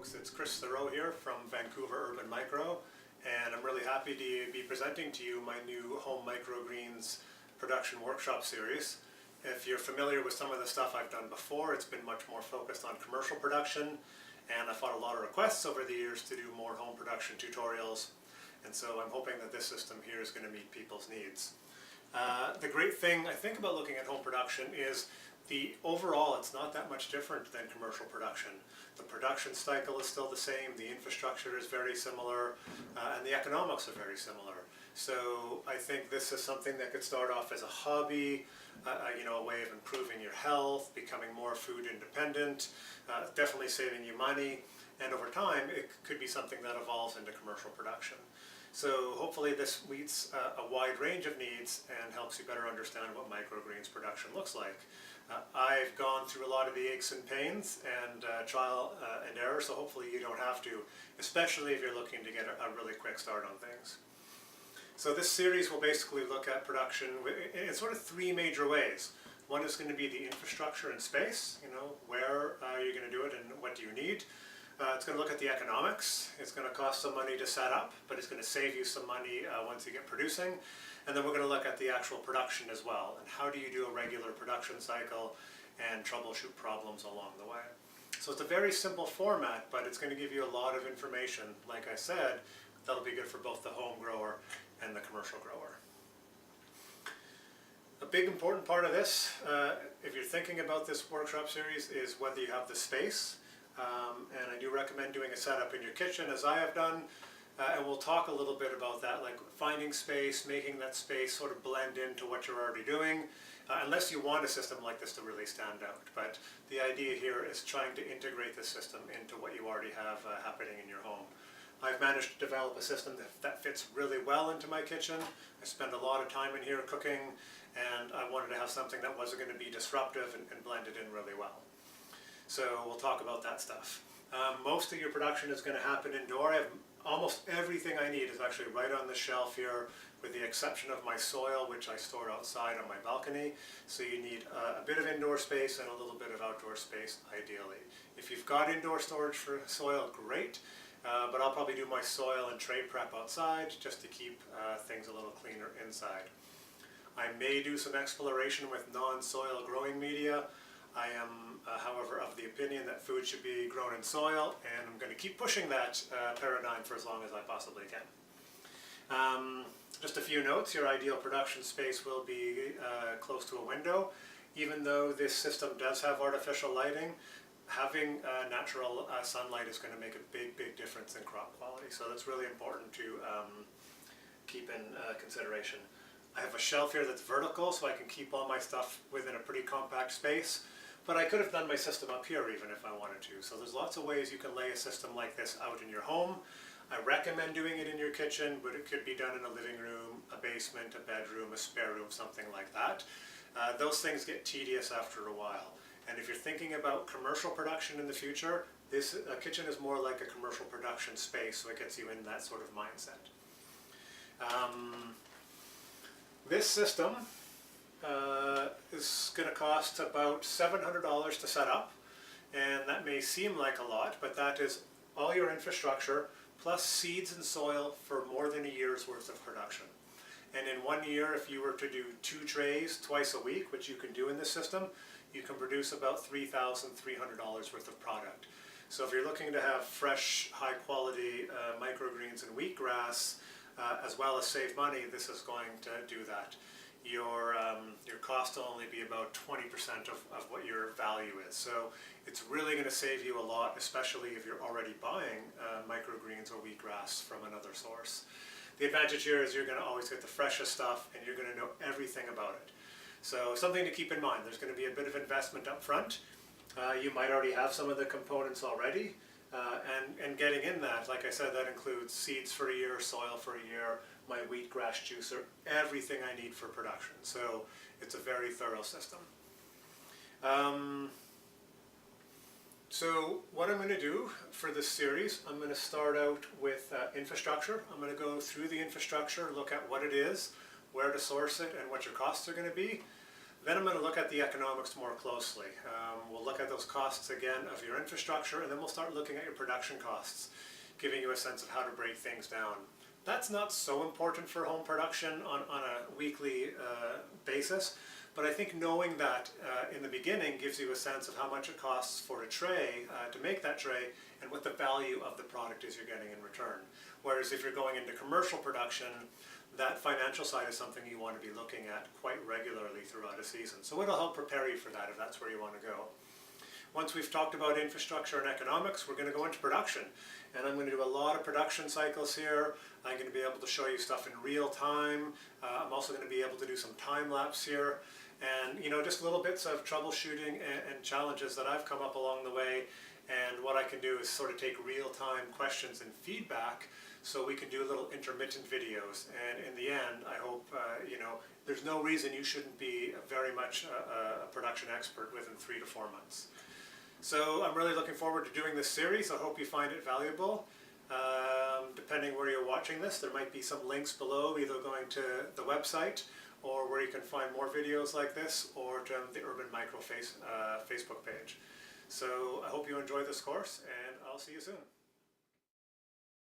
folks, it's Chris Thoreau here from Vancouver Urban Micro, and I'm really happy to be presenting to you my new home microgreens production workshop series. If you're familiar with some of the stuff I've done before, it's been much more focused on commercial production, and I've had a lot of requests over the years to do more home production tutorials, and so I'm hoping that this system here is going to meet people's needs. The great thing I think about looking at home production is overall it's not that much different than commercial production. The production cycle is still the same, the infrastructure is very similar, and the economics are very similar. So I think this is something that could start off as a hobby, a way of improving your health, becoming more food independent, definitely saving you money, and over time it could be something that evolves into commercial production. So hopefully this meets a wide range of needs and helps you better understand what microgreens production looks like. I've gone through a lot of the aches and pains and trial and error, so hopefully you don't have to, especially if you're looking to get a really quick start on things. So this series will basically look at production in sort of three major ways. One is going to be the infrastructure and space, where are you going to do it and what do you need. It's going to look at the economics. It's going to cost some money to set up, but it's going to save you some money once you get producing. And then we're going to look at the actual production as well, and how do you do a regular production cycle and troubleshoot problems along the way. So it's a very simple format, but it's going to give you a lot of information, like I said, that'll be good for both the home grower and the commercial grower. A big important part of this, if you're thinking about this workshop series, is whether you have the space. And I do recommend doing a setup in your kitchen, as I have done, and we'll talk a little bit about that, like finding space, making that space sort of blend into what you're already doing, unless you want a system like this to really stand out. But the idea here is trying to integrate the system into what you already have happening in your home. I've managed to develop a system that fits really well into my kitchen. I spend a lot of time in here cooking, and I wanted to have something that wasn't going to be disruptive and blended in really well. So we'll talk about that stuff. Most of your production is going to happen indoor. I have almost everything I need is actually right on the shelf here, with the exception of my soil, which I store outside on my balcony. So you need a bit of indoor space and a little bit of outdoor space, ideally. If you've got indoor storage for soil, great. But I'll probably do my soil and tray prep outside just to keep things a little cleaner inside. I may do some exploration with non-soil growing media. I am, however, of the opinion that food should be grown in soil, and I'm going to keep pushing that paradigm for as long as I possibly can. Just a few notes. Your ideal production space will be close to a window. Even though this system does have artificial lighting, having natural sunlight is going to make a big difference in crop quality. So that's really important to keep in consideration. I have a shelf here that's vertical, so I can keep all my stuff within a pretty compact space. But I could have done my system up here even if I wanted to. So there's lots of ways you can lay a system like this out in your home. I recommend doing it in your kitchen, but it could be done in a living room, a basement, a bedroom, a spare room, something like that. Those things get tedious after a while. And if you're thinking about commercial production in the future, this kitchen is more like a commercial production space, so it gets you in that sort of mindset. This system is going to cost about $700 to set up, and that may seem like a lot, but that is all your infrastructure plus seeds and soil for more than a year's worth of production. And in 1 year, if you were to do 2 trays twice a week, which you can do in this system, you can produce about $3,300 worth of product. So if you're looking to have fresh, high-quality microgreens and wheatgrass, as well as save money, this is going to do that. Your cost will only be about 20% of what your value is. So it's really going to save you a lot, especially if you're already buying microgreens or wheatgrass from another source. The advantage here is you're going to always get the freshest stuff, and you're going to know everything about it. So something to keep in mind, there's going to be a bit of investment up front. You might already have some of the components already, and getting in that, like I said, that includes seeds for a year, soil for a year, my wheatgrass juicer, everything I need for production. So it's a very thorough system. So what I'm going to do for this series, I'm going to start out with infrastructure. I'm going to go through the infrastructure, look at what it is, where to source it, and what your costs are going to be. Then I'm going to look at the economics more closely. We'll look at those costs again of your infrastructure, and then we'll start looking at your production costs, giving you a sense of how to break things down. That's not so important for home production on a weekly basis, but I think knowing that in the beginning gives you a sense of how much it costs for a tray to make that tray and what the value of the product is you're getting in return. Whereas if you're going into commercial production, that financial side is something you want to be looking at quite regularly throughout a season. So it'll help prepare you for that if that's where you want to go. Once we've talked about infrastructure and economics, we're going to go into production. And I'm going to do a lot of production cycles here. I'm going to be able to show you stuff in real time. I'm also going to be able to do some time lapse here. And just little bits of troubleshooting and challenges that I've come up along the way. And what I can do is sort of take real-time questions and feedback so we can do little intermittent videos. And in the end, I hope, there's no reason you shouldn't be very much a production expert within 3 to 4 months. So I'm really looking forward to doing this series. I hope you find it valuable. Depending where you're watching this, there might be some links below, either going to the website or where you can find more videos like this, or to the Urban Micro Facebook page. So I hope you enjoy this course, and I'll see you soon.